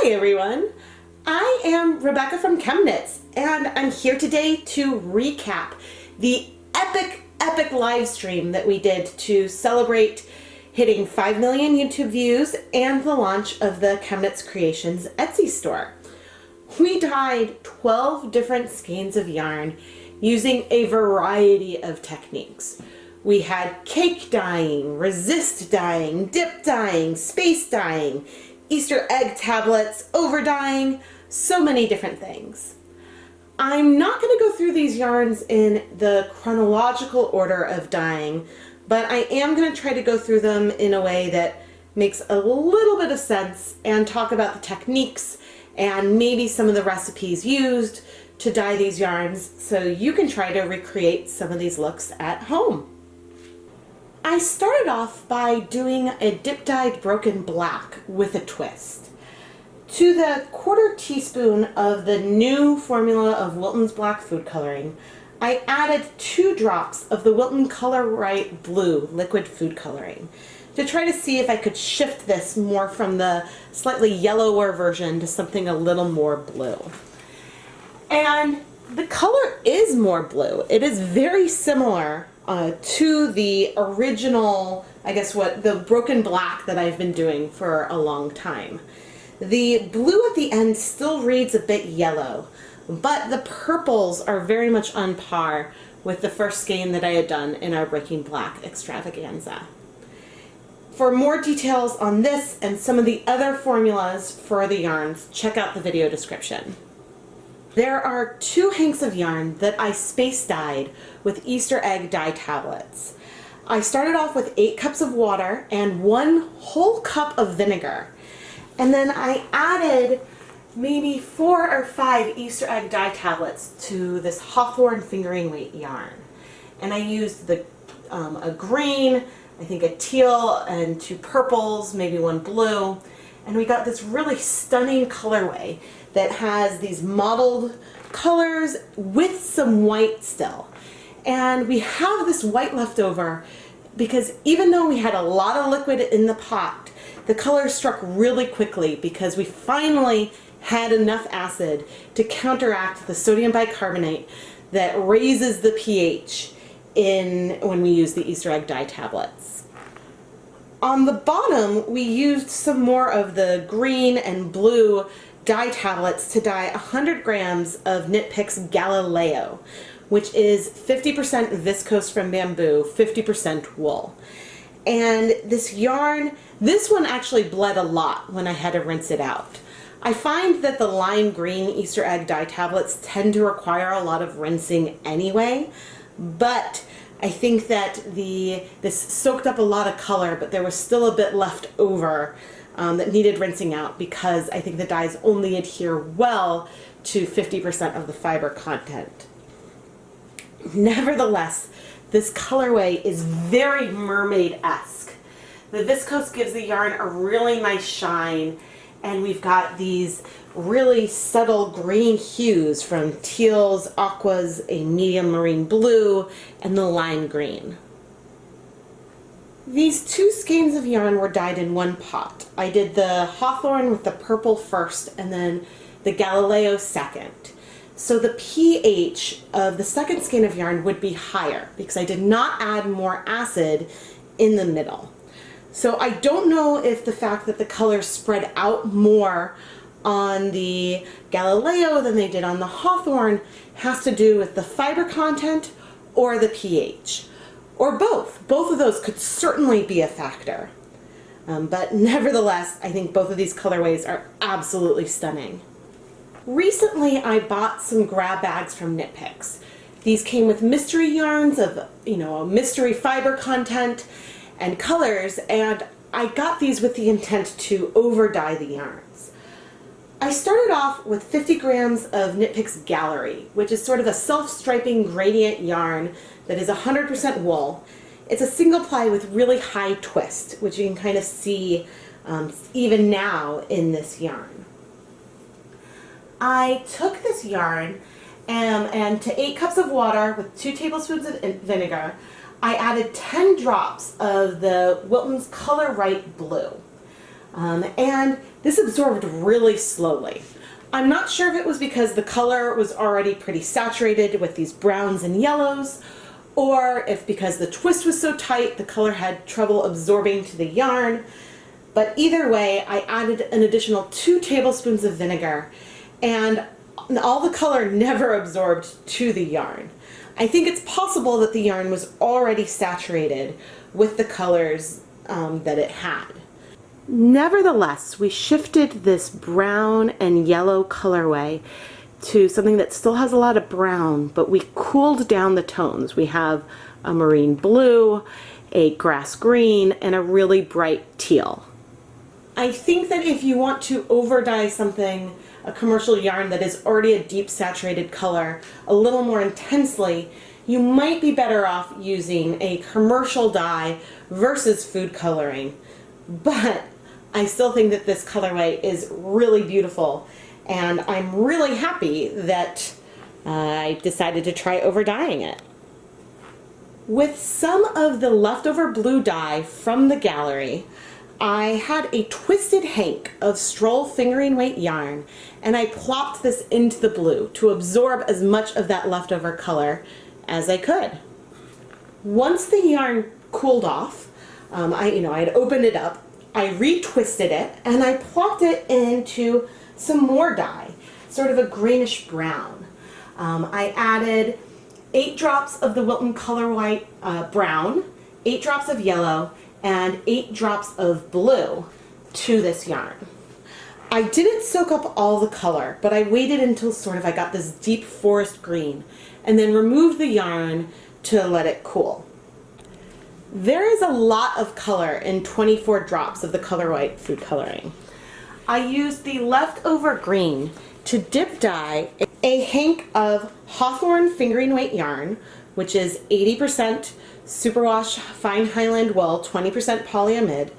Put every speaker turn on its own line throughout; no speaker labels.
Hi everyone, I am Rebecca from ChemKnits and I'm here today to recap the epic live stream that we did to celebrate hitting 5 million YouTube views and the launch of the ChemKnits Creations Etsy store. We dyed 12 different skeins of yarn using a variety of techniques. We had cake dyeing, resist dyeing, dip dyeing, space dyeing, Easter egg tablets, overdyeing, so many different things. I'm not going to go through these yarns in the chronological order of dyeing, but I am going to try to go through them in a way that makes a little bit of sense and talk about the techniques and maybe some of the recipes used to dye these yarns so you can try to recreate some of these looks at home. I started off by doing a dip dyed broken black with a twist. To the 1/4 teaspoon of the new formula of Wilton's black food coloring, I added 2 drops of the Wilton Coloright Blue liquid food coloring to try to see if I could shift this more from the slightly yellower version to something a little more blue. And the color is more blue. It is very similar to the original, I guess the broken black that I've been doing for a long time. The blue at the end still reads a bit yellow, but the purples are very much on par with the first skein that I had done in our Breaking Black extravaganza. For more details on this and some of the other formulas for the yarns, check out the video description. There are 2 hanks of yarn that I space dyed with Easter egg dye tablets. I started off with 8 cups of water and 1 whole cup of vinegar. And then I added maybe 4 or 5 Easter egg dye tablets to this Hawthorne fingering weight yarn. And I used a green, I think a teal, and 2 purples, maybe 1 blue. And we got this really stunning colorway that has these mottled colors with some white still. And we have this white left over because even though we had a lot of liquid in the pot, the color struck really quickly because we finally had enough acid to counteract the sodium bicarbonate that raises the pH when we use the Easter egg dye tablets. On the bottom, we used some more of the green and blue dye tablets to dye 100 grams of Knit Picks Galileo, which is 50% viscose from bamboo, 50% wool. And this yarn, this one actually bled a lot when I had to rinse it out. I find that the lime green Easter egg dye tablets tend to require a lot of rinsing anyway, but I think that this soaked up a lot of color, but there was still a bit left over that needed rinsing out because I think the dyes only adhere well to 50% of the fiber content. Nevertheless, this colorway is very mermaid-esque. The viscose gives the yarn a really nice shine, and we've got these really subtle green hues from teals, aquas, a medium marine blue, and the lime green. These 2 skeins of yarn were dyed in 1 pot. I did the Hawthorne with the purple first and then the Galileo second. So the pH of the second skein of yarn would be higher because I did not add more acid in the middle. So I don't know if the fact that the colors spread out more on the Galileo than they did on the Hawthorne has to do with the fiber content or the pH. Or both. Both of those could certainly be a factor. But nevertheless, I think both of these colorways are absolutely stunning. Recently, I bought some grab bags from Knit Picks. These came with mystery yarns of, a mystery fiber content and colors, and I got these with the intent to overdye the yarns. I started off with 50 grams of Knit Picks Gallery, which is sort of a self-striping gradient yarn that is 100% wool. It's a single ply with really high twist, which you can kind of see even now in this yarn. I took this yarn and to 8 cups of water with 2 tablespoons of vinegar, I added 10 drops of the Wilton's Coloright Blue. And this absorbed really slowly. I'm not sure if it was because the color was already pretty saturated with these browns and yellows, or if because the twist was so tight, the color had trouble absorbing to the yarn. But either way, I added an additional 2 tablespoons of vinegar, and all the color never absorbed to the yarn. I think it's possible that the yarn was already saturated with the colors that it had. Nevertheless, we shifted this brown and yellow colorway to something that still has a lot of brown, but we cooled down the tones. We have a marine blue, a grass green, and a really bright teal. I think that if you want to over dye something, a commercial yarn that is already a deep saturated color, a little more intensely, you might be better off using a commercial dye versus food coloring. But I still think that this colorway is really beautiful, and I'm really happy that I decided to try overdying it. With some of the leftover blue dye from the gallery, I had a twisted hank of Stroll fingering weight yarn, and I plopped this into the blue to absorb as much of that leftover color as I could. Once the yarn cooled off, I had opened it up, I retwisted it, and I plopped it into some more dye, sort of a greenish brown. I added 8 drops of the Wilton Coloright brown, 8 drops of yellow, and 8 drops of blue to this yarn. I didn't soak up all the color, but I waited until I got this deep forest green, and then removed the yarn to let it cool. There is a lot of color in 24 drops of the Coloright food coloring. I used the leftover green to dip dye a hank of Hawthorne fingering weight yarn, which is 80% superwash fine Highland wool, 20% polyamide,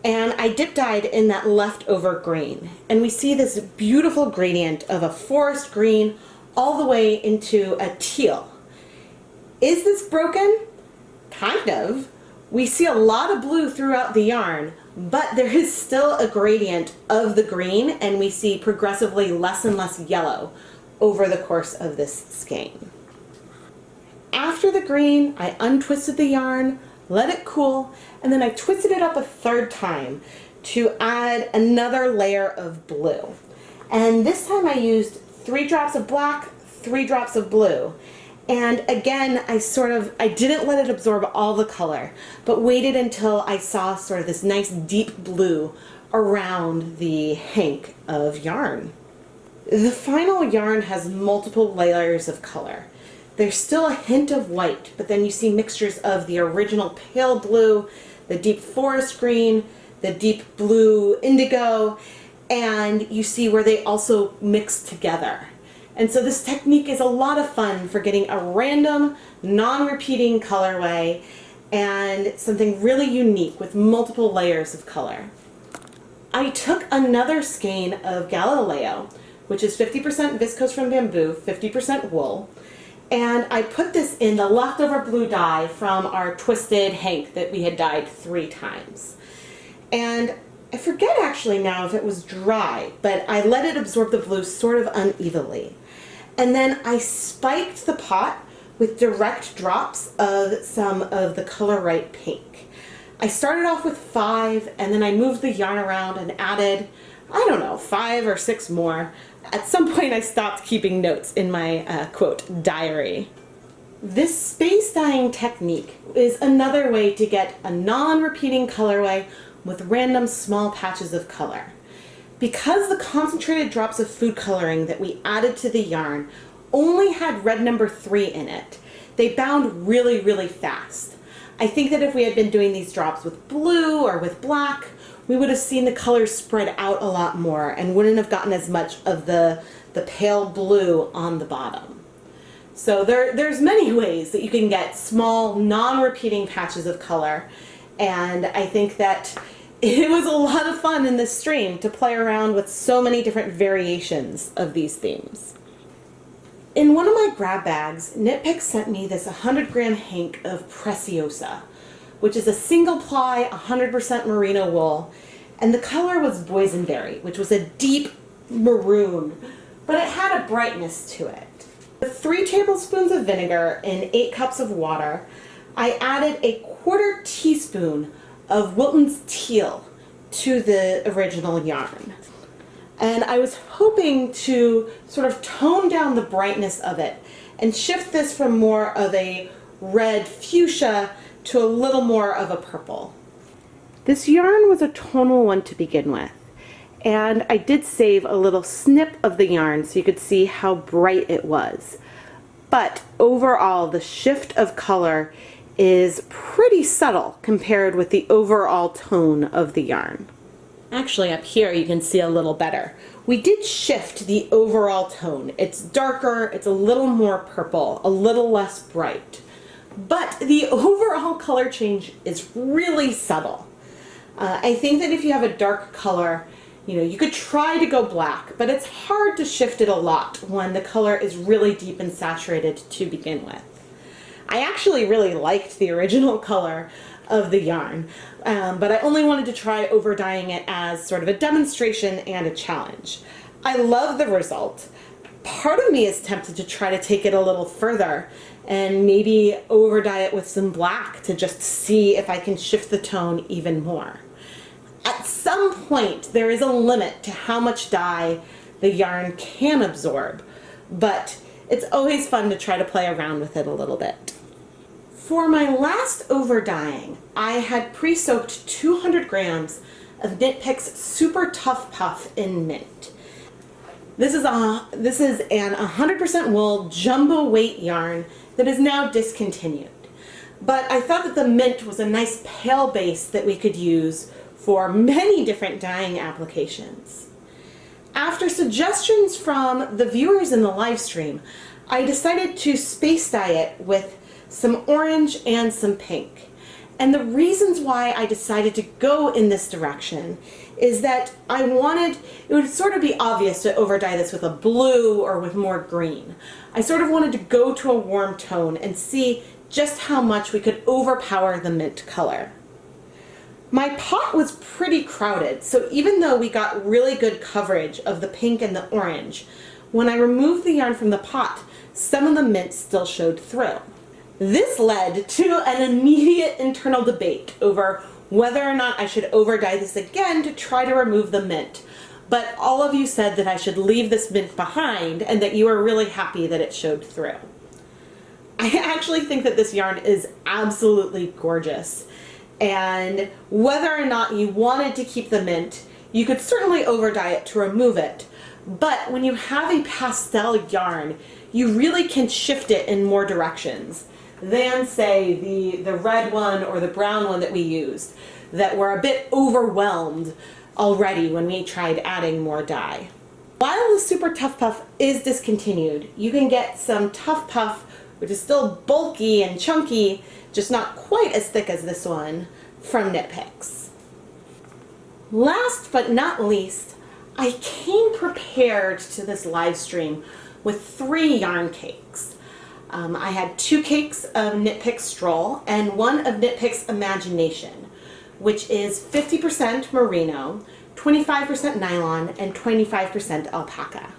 and I dip dyed in that leftover green. And we see this beautiful gradient of a forest green all the way into a teal. Is this broken? Kind of. We see a lot of blue throughout the yarn, but there is still a gradient of the green, and we see progressively less and less yellow over the course of this skein. After the green, I untwisted the yarn, let it cool, and then I twisted it up a 3rd time to add another layer of blue. And this time I used 3 drops of black, 3 drops of blue. And again, I didn't let it absorb all the color, but waited until I saw sort of this nice deep blue around the hank of yarn. The final yarn has multiple layers of color. There's still a hint of white, but then you see mixtures of the original pale blue, the deep forest green, the deep blue indigo, and you see where they also mix together. And so this technique is a lot of fun for getting a random, non-repeating colorway and something really unique with multiple layers of color. I took another skein of Galileo, which is 50% viscose from bamboo, 50% wool, and I put this in the leftover blue dye from our twisted hank that we had dyed 3 times. And I forget actually now if it was dry, but I let it absorb the blue sort of unevenly. And then I spiked the pot with direct drops of some of the Coloright pink. I started off with 5, and then I moved the yarn around and added, 5 or 6 more. At some point I stopped keeping notes in my, quote, diary. This space dyeing technique is another way to get a non-repeating colorway with random small patches of color. Because the concentrated drops of food coloring that we added to the yarn only had red number 3 in it, they bound really, really fast. I think that if we had been doing these drops with blue or with black, we would have seen the colors spread out a lot more and wouldn't have gotten as much of the pale blue on the bottom. So there's many ways that you can get small, non-repeating patches of color, and I think that it was a lot of fun in this stream to play around with so many different variations of these themes. In one of my grab bags, Knitpick sent me this 100-gram hank of Preciosa, which is a single ply, 100% merino wool, And the color was boysenberry, which was a deep maroon, but it had a brightness to it. With 3 tablespoons of vinegar and 8 cups of water, I added a 1/4 teaspoon of Wilton's teal to the original yarn. And I was hoping to sort of tone down the brightness of it and shift this from more of a red fuchsia to a little more of a purple. This yarn was a tonal one to begin with, and I did save a little snip of the yarn so you could see how bright it was. But overall, the shift of color is pretty subtle compared with the overall tone of the yarn. Actually, up here you can see a little better. We did shift the overall tone. It's darker, it's a little more purple, a little less bright. But the overall color change is really subtle. I think that if you have a dark color, you could try to go black, but it's hard to shift it a lot when the color is really deep and saturated to begin with. I actually really liked the original color of the yarn, but I only wanted to try overdyeing it as sort of a demonstration and a challenge. I love the result. Part of me is tempted to try to take it a little further and maybe overdye it with some black to just see if I can shift the tone even more. At some point, there is a limit to how much dye the yarn can absorb, but it's always fun to try to play around with it a little bit. For my last overdyeing, I had pre-soaked 200 grams of Knit Picks Super Tuff Puff in mint. This is an 100% wool jumbo weight yarn that is now discontinued. But I thought that the mint was a nice pale base that we could use for many different dyeing applications. After suggestions from the viewers in the live stream, I decided to space dye it with some orange and some pink. And the reasons why I decided to go in this direction is that it would sort of be obvious to overdye this with a blue or with more green. I sort of wanted to go to a warm tone and see just how much we could overpower the mint color. My pot was pretty crowded, so even though we got really good coverage of the pink and the orange, when I removed the yarn from the pot, some of the mint still showed through. This led to an immediate internal debate over whether or not I should overdye this again to try to remove the mint. But all of you said that I should leave this mint behind and that you were really happy that it showed through. I actually think that this yarn is absolutely gorgeous. And whether or not you wanted to keep the mint, you could certainly overdye it to remove it. But when you have a pastel yarn, you really can shift it in more directions than, say, the red one or the brown one that we used, that were a bit overwhelmed already when we tried adding more dye. While the Super Tuff Puff is discontinued, you can get some Tuff Puff, which is still bulky and chunky, just not quite as thick as this one, from Knit Picks. Last but not least, I came prepared to this live stream with 3 yarn cakes. I had 2 cakes of Knit Picks Stroll and 1 of Knit Picks Imagination, which is 50% merino, 25% nylon, and 25% alpaca.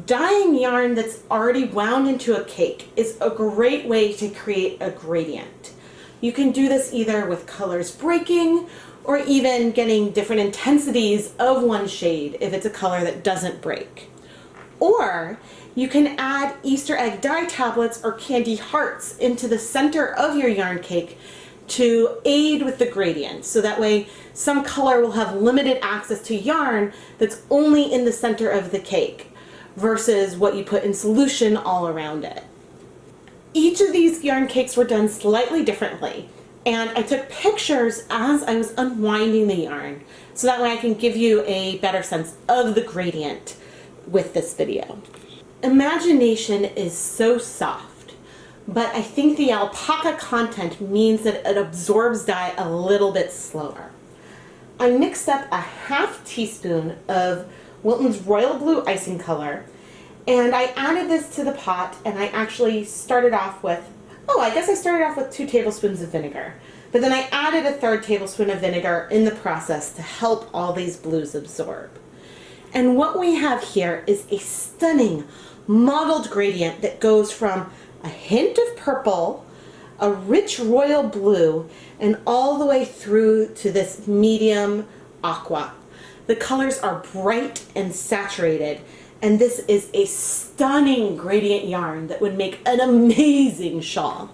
Dyeing yarn that's already wound into a cake is a great way to create a gradient. You can do this either with colors breaking or even getting different intensities of one shade if it's a color that doesn't break. Or you can add Easter egg dye tablets or candy hearts into the center of your yarn cake to aid with the gradient. So that way some color will have limited access to yarn that's only in the center of the cake versus what you put in solution all around it. Each of these yarn cakes were done slightly differently, and I took pictures as I was unwinding the yarn so that way I can give you a better sense of the gradient with this video. Imagination is so soft, but I think the alpaca content means that it absorbs dye a little bit slower. I mixed up a half teaspoon of Wilton's Royal Blue icing color, and I added this to the pot, and I actually started off with, I guess I started off with 2 tablespoons of vinegar. but then I added a 1/3 tablespoon of vinegar in the process to help all these blues absorb. And what we have here is a stunning mottled gradient that goes from a hint of purple, a rich royal blue, and all the way through to this medium aqua. The colors are bright and saturated, and this is a stunning gradient yarn that would make an amazing shawl.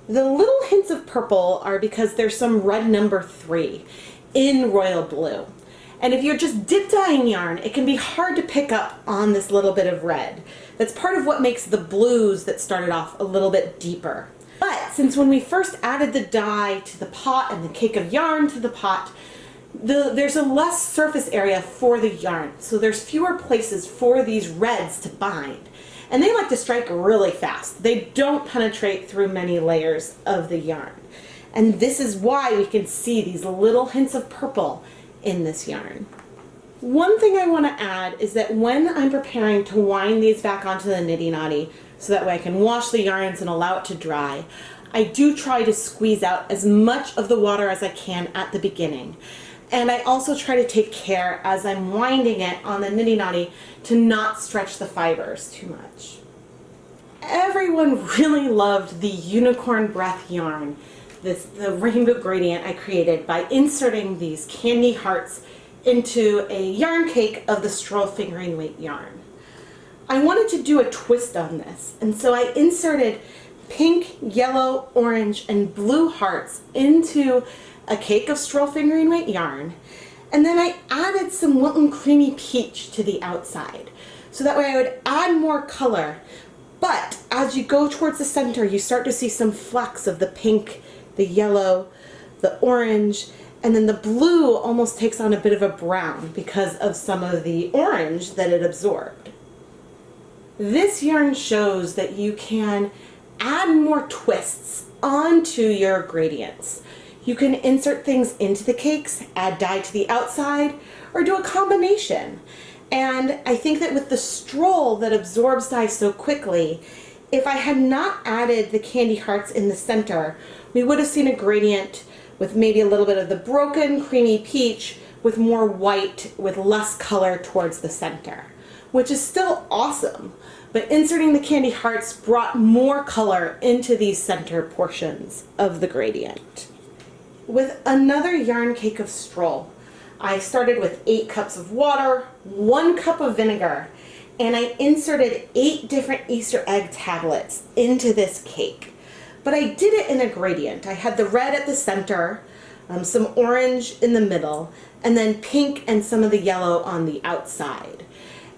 The little hints of purple are because there's some red number 3 in royal blue. And if you're just dip dyeing yarn, it can be hard to pick up on this little bit of red. That's part of what makes the blues that started off a little bit deeper. But since when we first added the dye to the pot and the cake of yarn to the pot, there's a less surface area for the yarn. So there's fewer places for these reds to bind. And they like to strike really fast. They don't penetrate through many layers of the yarn. And this is why we can see these little hints of purple in this yarn. One thing I want to add is that when I'm preparing to wind these back onto the niddy noddy so that way I can wash the yarns and allow it to dry, I do try to squeeze out as much of the water as I can at the beginning. And I also try to take care as I'm winding it on the niddy noddy to not stretch the fibers too much. Everyone really loved the unicorn breath yarn, the rainbow gradient I created by inserting these candy hearts into a yarn cake of the Stroll fingering weight yarn. I wanted to do a twist on this, and so I inserted pink, yellow, orange, and blue hearts into a cake of Stroll fingering weight yarn, and then I added some Wilton creamy peach to the outside. So that way I would add more color, but as you go towards the center, you start to see some flecks of the pink, the yellow, the orange, and then the blue almost takes on a bit of a brown because of some of the orange that it absorbed. This yarn shows that you can add more twists onto your gradients. You can insert things into the cakes, add dye to the outside, or do a combination. And I think that with the Stroll that absorbs dye so quickly, if I had not added the candy hearts in the center, we would have seen a gradient with maybe a little bit of the broken creamy peach with more white with less color towards the center, which is still awesome. But inserting the candy hearts brought more color into these center portions of the gradient. With another yarn cake of Stroll, I started with 8 cups of water, 1 cup of vinegar, and I inserted 8 different Easter egg tablets into this cake. But I did it in a gradient. I had the red at the center, some orange in the middle, and then pink and some of the yellow on the outside.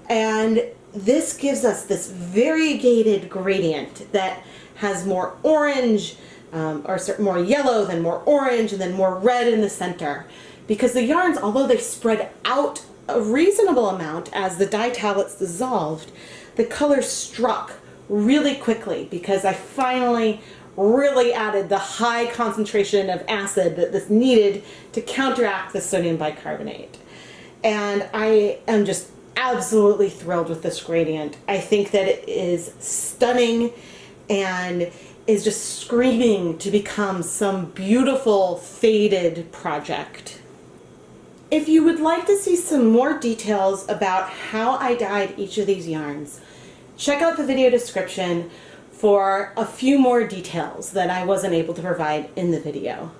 And this gives us this variegated gradient that has more orange, or more yellow, then more orange, and then more red in the center. Because the yarns, although they spread out a reasonable amount as the dye tablets dissolved, the colors struck really quickly because I finally really added the high concentration of acid that this needed to counteract the sodium bicarbonate. And I am just absolutely thrilled with this gradient. I think that it is stunning and is just screaming to become some beautiful faded project. If you would like to see some more details about how I dyed each of these yarns, check out the video description for a few more details that I wasn't able to provide in the video.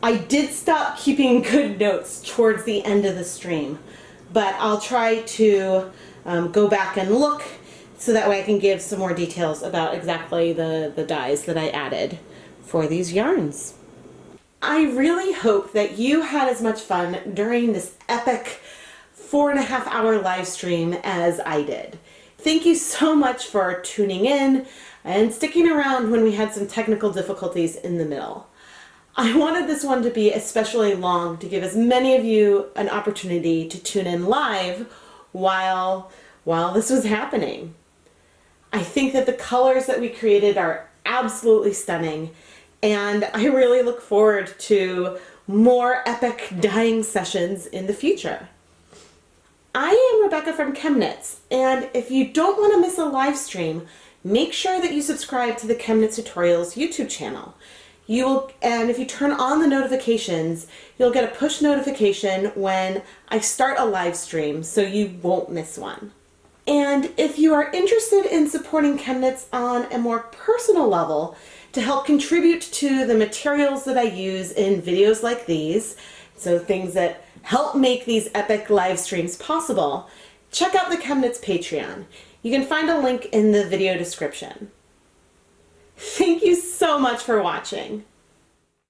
I did stop keeping good notes towards the end of the stream, but I'll try to go back and look so that way I can give some more details about exactly the dyes that I added for these yarns. I really hope that you had as much fun during this epic 4.5 hour live stream as I did. Thank you so much for tuning in and sticking around when we had some technical difficulties in the middle. I wanted this one to be especially long to give as many of you an opportunity to tune in live while this was happening. I think that the colors that we created are absolutely stunning, and I really look forward to more epic dyeing sessions in the future. I am Rebecca from ChemKnits, and if you don't want to miss a live stream, make sure that you subscribe to the ChemKnits Tutorials YouTube channel. And if you turn on the notifications, you'll get a push notification when I start a live stream, so you won't miss one. And if you are interested in supporting ChemKnits on a more personal level to help contribute to the materials that I use in videos like these, so things that help make these epic live streams possible, check out the ChemKnits Patreon. You can find a link in the video description. Thank you so much for watching.